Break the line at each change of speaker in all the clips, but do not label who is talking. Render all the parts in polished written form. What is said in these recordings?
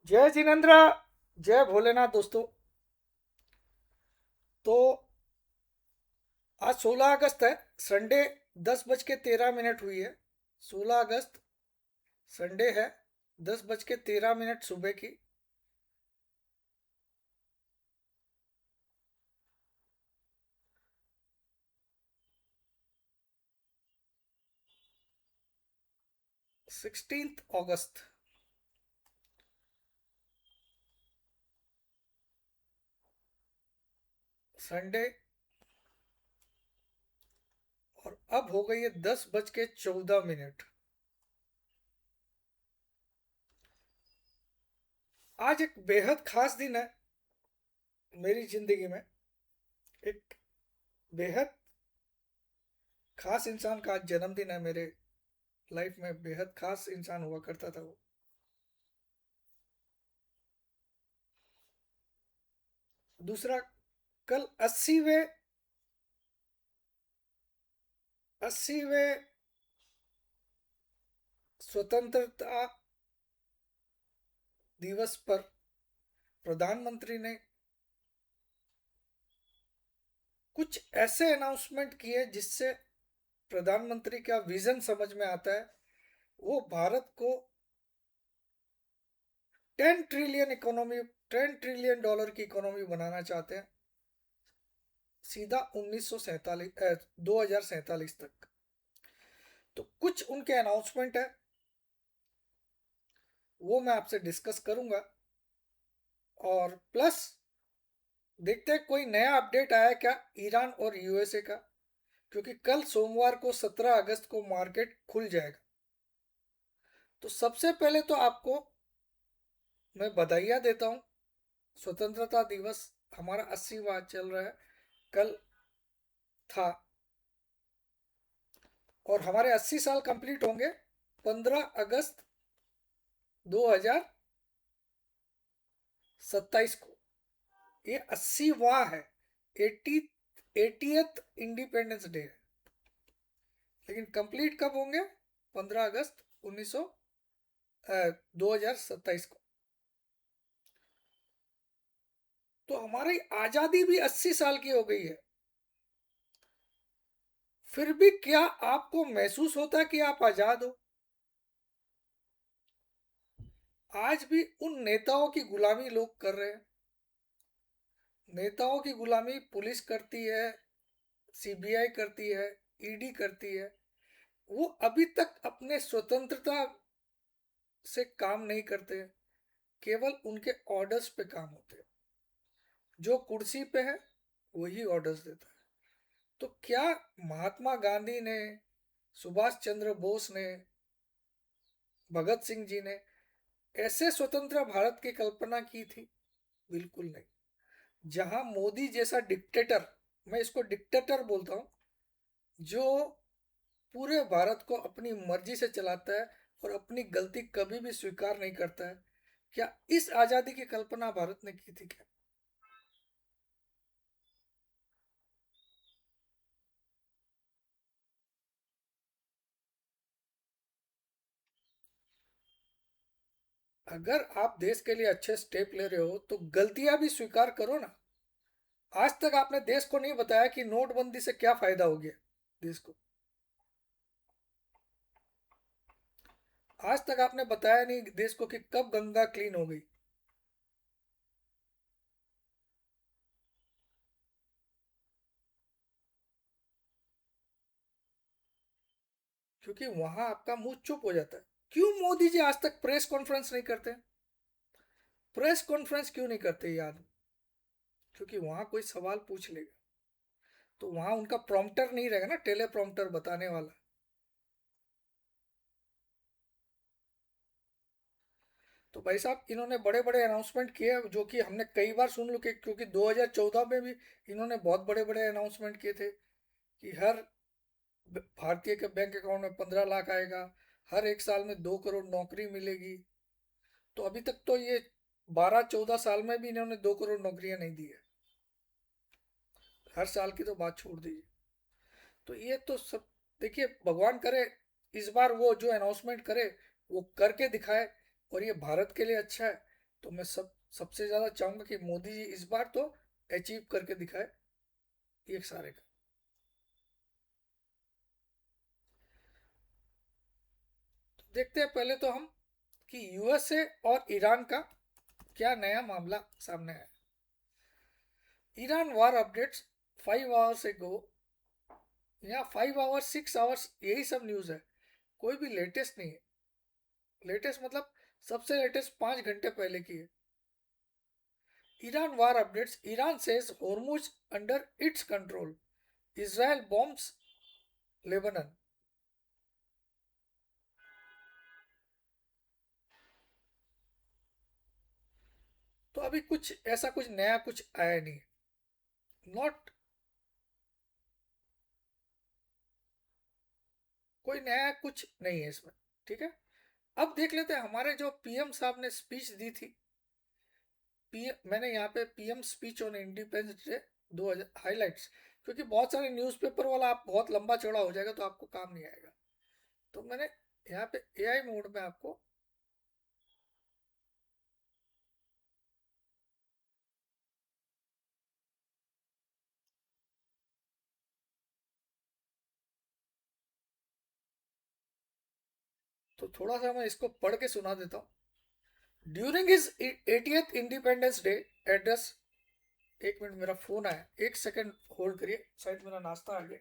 जय जिनेन्द्र। जय भोलेनाथ दोस्तों। तो आज 16 अगस्त है। संडे 10:13 हुई है। 16 अगस्त संडे है। 10:13 सुबह की। 16 अगस्त संडे। और अब हो गई है 10:14। आज एक बेहद खास दिन है मेरी जिंदगी में। एक बेहद खास इंसान का आज जन्मदिन है मेरे लाइफ में। बेहद खास इंसान हुआ करता था वो। दूसरा, कल 80वें स्वतंत्रता दिवस पर प्रधानमंत्री ने कुछ ऐसे अनाउंसमेंट किए जिससे प्रधानमंत्री का विजन समझ में आता है। वो भारत को 10 ट्रिलियन डॉलर की इकोनॉमी बनाना चाहते हैं, सीधा 2047 तक। तो कुछ उनके अनाउंसमेंट है, वो मैं आपसे डिस्कस करूंगा। और प्लस देखते हैं कोई नया अपडेट आया क्या ईरान और यूएसए का, क्योंकि कल सोमवार को 17 अगस्त को मार्केट खुल जाएगा। तो सबसे पहले तो आपको मैं बधाइयाँ देता हूँ। स्वतंत्रता दिवस हमारा 80वां चल रहा है, कल था। और हमारे 80 साल कंप्लीट होंगे 15 अगस्त 2027 को। ये 80वां है। 80th इंडिपेंडेंस डे है। लेकिन कंप्लीट कब होंगे? 15 अगस्त 2027 को। तो हमारी आज़ादी भी 80 साल की हो गई है। फिर भी क्या आपको महसूस होता है कि आप आज़ाद हो? आज भी उन नेताओं की गुलामी लोग कर रहे हैं। नेताओं की गुलामी पुलिस करती है, सीबीआई करती है, ईडी करती है। वो अभी तक अपने स्वतंत्रता से काम नहीं करते हैं, केवल उनके ऑर्डर्स पे काम होते हैं। जो कुर्सी पे है वही ऑर्डर्स देता है। तो क्या महात्मा गांधी ने, सुभाष चंद्र बोस ने, भगत सिंह जी ने ऐसे स्वतंत्र भारत की कल्पना की थी? बिल्कुल नहीं। जहां मोदी जैसा डिक्टेटर, मैं इसको डिक्टेटर बोलता हूं, जो पूरे भारत को अपनी मर्जी से चलाता है और अपनी गलती कभी भी स्वीकार नहीं करता है, क्या इस आजादी की कल्पना भारत ने की थी क्या? अगर आप देश के लिए अच्छे स्टेप ले रहे हो तो गलतियां भी स्वीकार करो ना। आज तक आपने देश को नहीं बताया कि नोटबंदी से क्या फायदा हो गया देश को। आज तक आपने बताया नहीं देश को कि कब गंगा क्लीन हो गई। क्योंकि वहां आपका मुंह चुप हो जाता है। क्यों मोदी जी आज तक प्रेस कॉन्फ्रेंस नहीं करते? प्रेस कॉन्फ्रेंस क्यों नहीं करते याद? क्योंकि वहां कोई सवाल पूछ लेगा तो वहां उनका प्रॉम्प्टर नहीं रहेगा ना, टेले प्रॉम्प्टर बताने वाला। तो भाई साहब, इन्होंने बड़े बड़े अनाउंसमेंट किए जो कि हमने कई बार सुन लो, क्योंकि 2014 में भी इन्होंने बहुत बड़े बड़े अनाउंसमेंट किए थे कि हर भारतीय के बैंक अकाउंट में 15 लाख आएगा, हर एक साल में 2 करोड़ नौकरी मिलेगी। तो अभी तक तो ये 12-14 साल में भी इन्होंने 2 करोड़ नौकरियां नहीं दी है। हर साल की तो बात छोड़ दीजिए। तो ये तो सब, देखिए भगवान करे इस बार वो जो अनाउंसमेंट करे वो करके दिखाए, और ये भारत के लिए अच्छा है। तो मैं सबसे ज़्यादा चाहूँगा कि मोदी जी इस बार तो अचीव करके दिखाए ये सारे का। तो देखते हैं पहले तो हम कि यूएसए और ईरान का क्या नया मामला सामने आया। ईरान वार अपडेट्स 5 आवर्स एगो, या 5 आवर्स 6 आवर्स यही सब न्यूज़ है, कोई भी लेटेस्ट नहीं है। लेटेस्ट मतलब सबसे लेटेस्ट 5 घंटे पहले की है। Iran war updates, Iran says Hormuz under its control, Israel bombs Lebanon. तो अभी कुछ ऐसा कुछ नया कुछ आया नहीं, नॉट कोई नया कुछ नहीं है इसमें। ठीक है, अब देख लेते हैं हमारे जो पीएम साहब ने स्पीच दी थी। पीएम, मैंने यहाँ पे PM speech on independence day 2000 highlights, क्योंकि बहुत सारे न्यूज़पेपर वाला आप बहुत लंबा चौड़ा हो जाएगा तो आपको काम नहीं आएगा। तो मैंने यहाँ पे एआई मोड में आपको, तो थोड़ा सा मैं इसको पढ़ के सुना देता हूँ। During his 80th independence day address, एक मिनट मेरा फोन आया, एक सेकंड होल्ड करिए, शायद मेरा नाश्ता आ गया।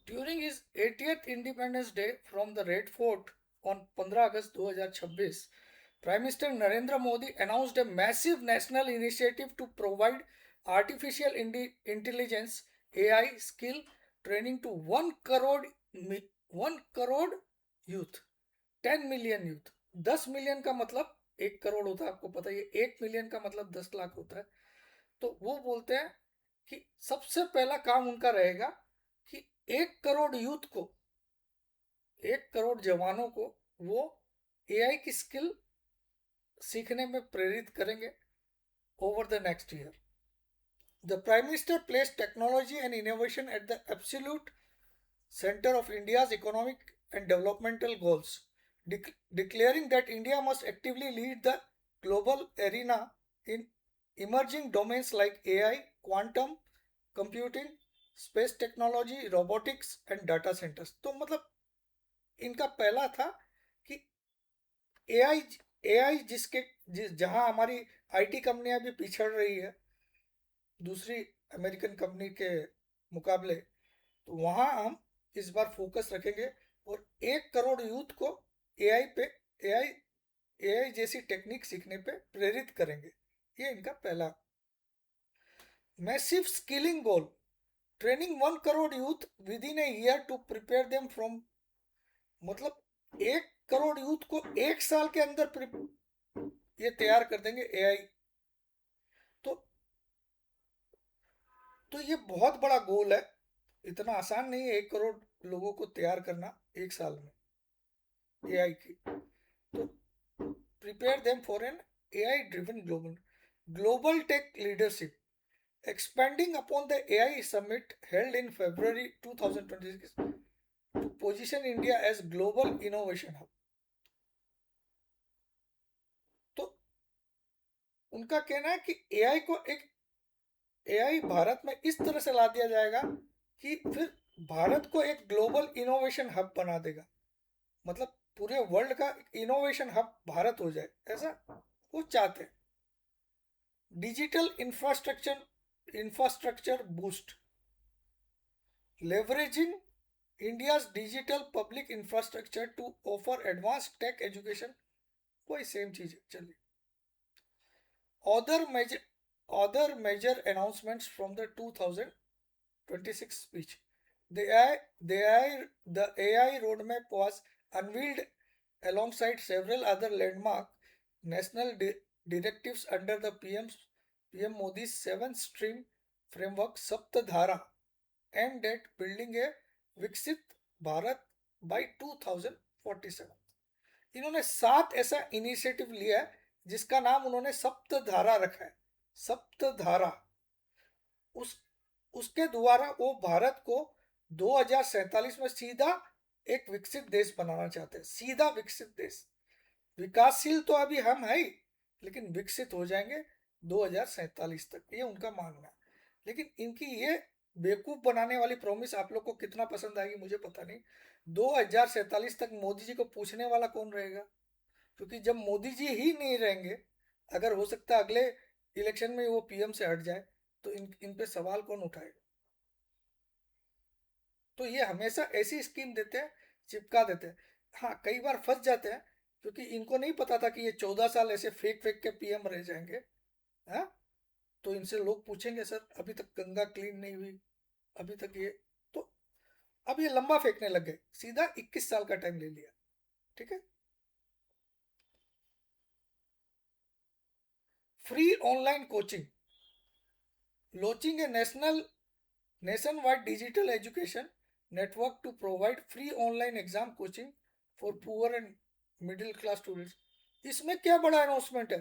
During his 80th Independence Day from the Red Fort on 15 August 2026, Prime Minister Narendra Modi announced a massive national initiative to provide artificial intelligence AI skill training to 1 crore youth, 10 million youth। 10 million का मतलब 1 करोड़ होता है, आपको पता ही है। 1 million का मतलब 10 लाख होता है। तो वो बोलते हैं कि सबसे पहला काम उनका रहेगा कि 1 करोड़ यूथ को, 1 करोड़ जवानों को वो एआई की स्किल सीखने में प्रेरित करेंगे over the next year. The prime minister place technology and innovation at the absolute center of India's economic and developmental goals, declaring that India must actively lead the global arena in emerging domains like AI, quantum computing, space technology, robotics and data centers। तो मतलब इनका पहला था कि AI, AI जहां हमारी IT कंपनियां भी पिछड़ रही है दूसरी अमेरिकन कंपनी के मुकाबले, तो वहाँ हम इस बार फोकस रखेंगे और 1 करोड़ यूथ को एआई पे, एआई एआई जैसी टेक्निक सीखने पे प्रेरित करेंगे। ये इनका पहला। Massive skilling goal, training 1 crore youth with in a year to prepare them from, मतलब 1 करोड़ यूथ को 1 साल के अंदर ये तैयार कर देंगे एआई। तो तो ये बहुत बड़ा गोल है, इतना आसान नहीं है 1 करोड़ लोगों को तैयार करना 1 साल में एआई की। तो prepare them for an AI driven global tech leadership, expanding upon the AI summit held in February 2026 to position India as global innovation hub। तो उनका कहना है कि एआई को एक, एआई भारत में इस तरह से ला दिया जाएगा कि फिर भारत को एक ग्लोबल इनोवेशन हब बना देगा, मतलब पूरे वर्ल्ड का इनोवेशन हब भारत हो जाए, ऐसा वो चाहते हैं। Digital infrastructure boost, leveraging India's digital public infrastructure to offer advanced tech education, वही सेम चीज है। चलिए, other major other major announcements from the 2026 speech, the AI the AI roadmap was unveiled alongside several other landmark national directives under the PM Modi's seventh stream framework Saptadhara aimed at building a विकसित Bharat by 2047। इन्होंने 7 ऐसा initiative लिया है जिसका नाम उन्होंने सप्तधारा रखा है। सप्तधारा उस उसके द्वारा वो भारत को 2047 में सीधा एक विकसित देश बनाना चाहते हैं। सीधा विकसित देश। विकासशील तो अभी हम है ही, लेकिन विकसित हो जाएंगे 2047 तक, ये उनका मानना है। लेकिन इनकी ये बेवकूफ बनाने वाली प्रॉमिस आप लोग को कितना पसंद आएगी मुझे पता नहीं। 2047 तक मोदी जी को पूछने वाला कौन रहेगा? क्योंकि जब मोदी जी ही नहीं रहेंगे, अगर हो सकता है अगले इलेक्शन में वो पीएम से हट जाए, तो इन पे सवाल कौन उठाएगा? तो ये हमेशा ऐसी स्कीम देते हैं, चिपका देते हैं। हाँ, कई बार फंस जाते हैं क्योंकि इनको नहीं पता था कि ये 14 साल ऐसे फेक फेक के पीएम रह जाएंगे। हाँ, तो इनसे लोग पूछेंगे सर अभी तक गंगा क्लीन नहीं हुई, अभी तक ये, तो अब ये लंबा फेंकने लग गए, सीधा 21 साल का टाइम ले लिया। ठीक है। Free online coaching, launching A nationwide digital education network to provide free online exam coaching for poor and middle class students। इसमें क्या बड़ा अनाउंसमेंट है?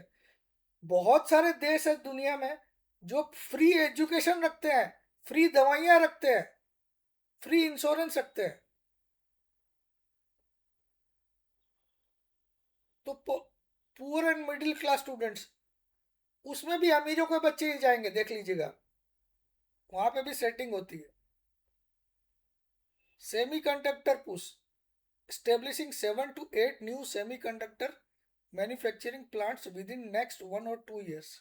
बहुत सारे देश है दुनिया में जो फ्री एजुकेशन रखते हैं, फ्री दवाइयां रखते हैं, फ्री इंश्योरेंस रखते हैं। तो poor and middle class students, उसमें भी अमीरों के बच्चे ही जाएंगे, देख लीजिएगा, वहां पे भी सेटिंग होती है। Semiconductor push, establishing 7 to 8 new semiconductor manufacturing plants within next 1 or 2 years।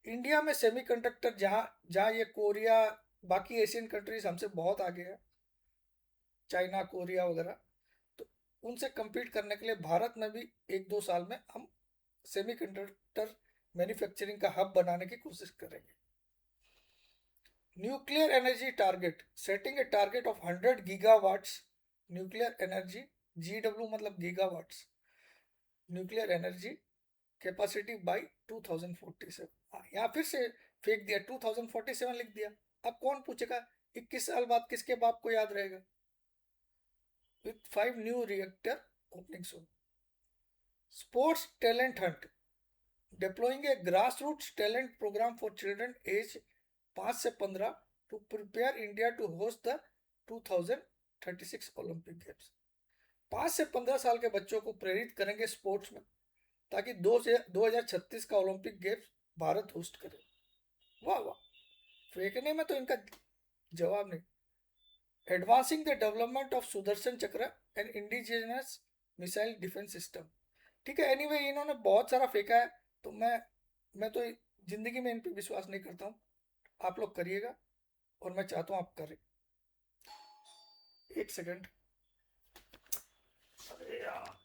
India में सेमीकंडक्टर जहाँ जहाँ ये कोरिया, बाकी एशियन कंट्रीज हमसे बहुत आगे है, चाइना कोरिया वगैरह, तो उनसे compete करने के लिए भारत में भी 1-2 साल में हम सेमीकंडक्टर मैन्युफैक्चरिंग का हब बनाने की कोशिश करेंगे। Nuclear energy target, setting a target of 100 gigawatts nuclear energy, GW मतलब gigawatts, nuclear energy capacity by 2047। हाँ, यहाँ फिर से फेंक दिया, 2047 लिख दिया। अब कौन पूछेगा 21 साल बाद, किसके बाप को याद रहेगा? With 5 new reactor opening soon. Sports talent hunt, deploying a grass roots talent program for children age 5 से 15 to prepare India to host the 2036 Olympic games. 5 से 15 साल के बच्चों को प्रेरित करेंगे स्पोर्ट्स में, ताकि 2036 का ओलंपिक गेम्स भारत होस्ट करे। वाह वाह, फेंकने में तो इनका जवाब नहीं। Advancing the development of Sudarshan Chakra and indigenous missile defence system. ठीक है, एनीवे इन्होंने बहुत सारा फेंका है, तो मैं तो जिंदगी में इन पे विश्वास नहीं करता हूँ। आप लोग करिएगा, और मैं चाहता हूँ आप करें। एक सेकंड। अरे यार,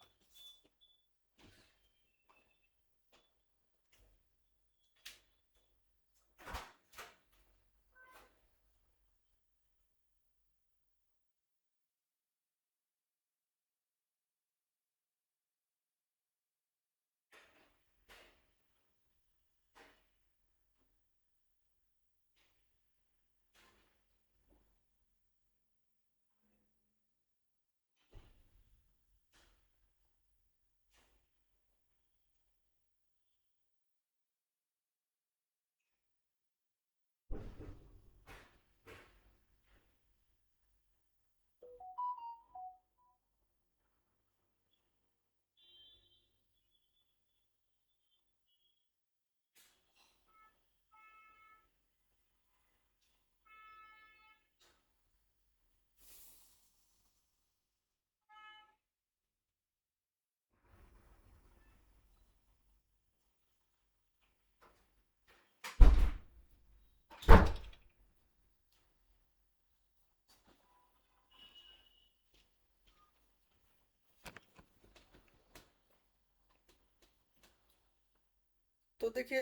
तो देखिए,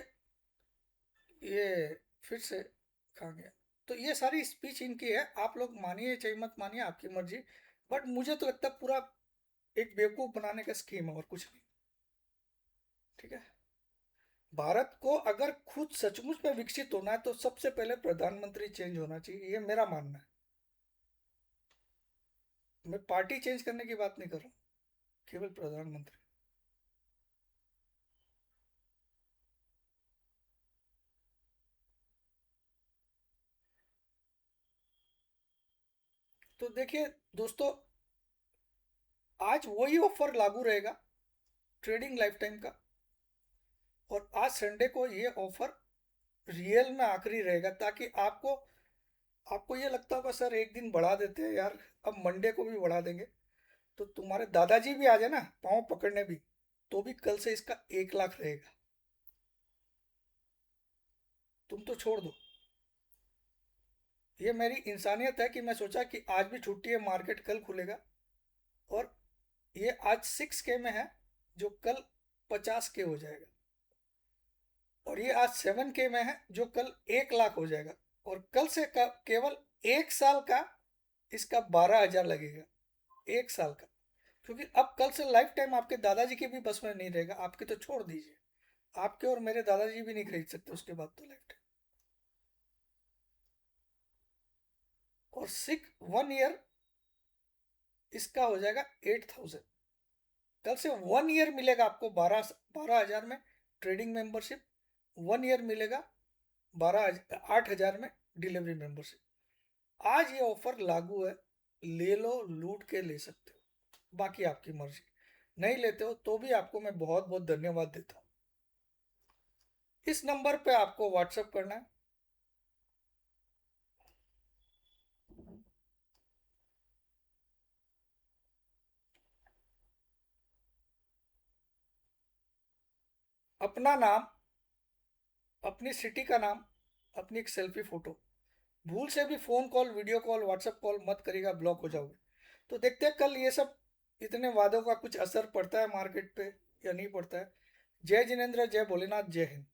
ये फिर से खा गया। तो ये सारी स्पीच इनकी है, आप लोग मानिए चाहे मत मानिए, आपकी मर्जी। बट मुझे तो लगता है पूरा एक बेवकूफ बनाने का स्कीम है और कुछ नहीं। ठीक है। भारत को अगर खुद सचमुच में विकसित होना है तो सबसे पहले प्रधानमंत्री चेंज होना चाहिए, ये मेरा मानना है। मैं पार्टी चेंज करने की बात नहीं कर रहा हूँ, केवल प्रधानमंत्री। तो देखिए दोस्तों, आज वही ऑफर लागू रहेगा, ट्रेडिंग लाइफ टाइम का। और आज संडे को ये ऑफर रियल में आखिरी रहेगा, ताकि आपको आपको ये लगता होगा सर एक दिन बढ़ा देते हैं यार, अब मंडे को भी बढ़ा देंगे, तो तुम्हारे दादाजी भी आ जाए ना पाँव पकड़ने भी, तो भी कल से इसका 1 लाख रहेगा। तुम तो छोड़ दो। ये मेरी इंसानियत है कि मैं सोचा कि आज भी छुट्टी है, मार्केट कल खुलेगा, और ये आज 6K में है, जो कल 50K हो जाएगा। और ये आज 7K में है, जो कल 1 लाख हो जाएगा। और कल से केवल 1 साल का इसका 12,000 लगेगा, 1 साल का। क्योंकि अब कल से लाइफ टाइम आपके दादाजी के भी बस में नहीं रहेगा, आपके तो छोड़ दीजिए, आपके और मेरे दादाजी भी नहीं खरीद सकते उसके बाद तो लाइफ टाइम। और 1 ईयर इसका हो जाएगा 8,000। कल से 1 ईयर मिलेगा आपको 12,000 में ट्रेडिंग मेंबरशिप, 1 ईयर मिलेगा 8,000 में डिलीवरी मेंबरशिप। आज ये ऑफर लागू है, ले लो, लूट के ले सकते हो, बाकी आपकी मर्जी। नहीं लेते हो तो भी आपको मैं बहुत बहुत धन्यवाद देता हूँ। इस नंबर पे आपको व्हाट्सएप करना है। अपना नाम, अपनी सिटी का नाम, अपनी एक सेल्फी फोटो। भूल से भी phone call, video call, WhatsApp call मत करिएगा, ब्लॉक हो जाओगे। तो देखते हैं कल ये सब इतने वादों का कुछ असर पड़ता है मार्केट पे या नहीं पड़ता है। जय जिनेंद्र, जय भोलेनाथ, जय हिंद।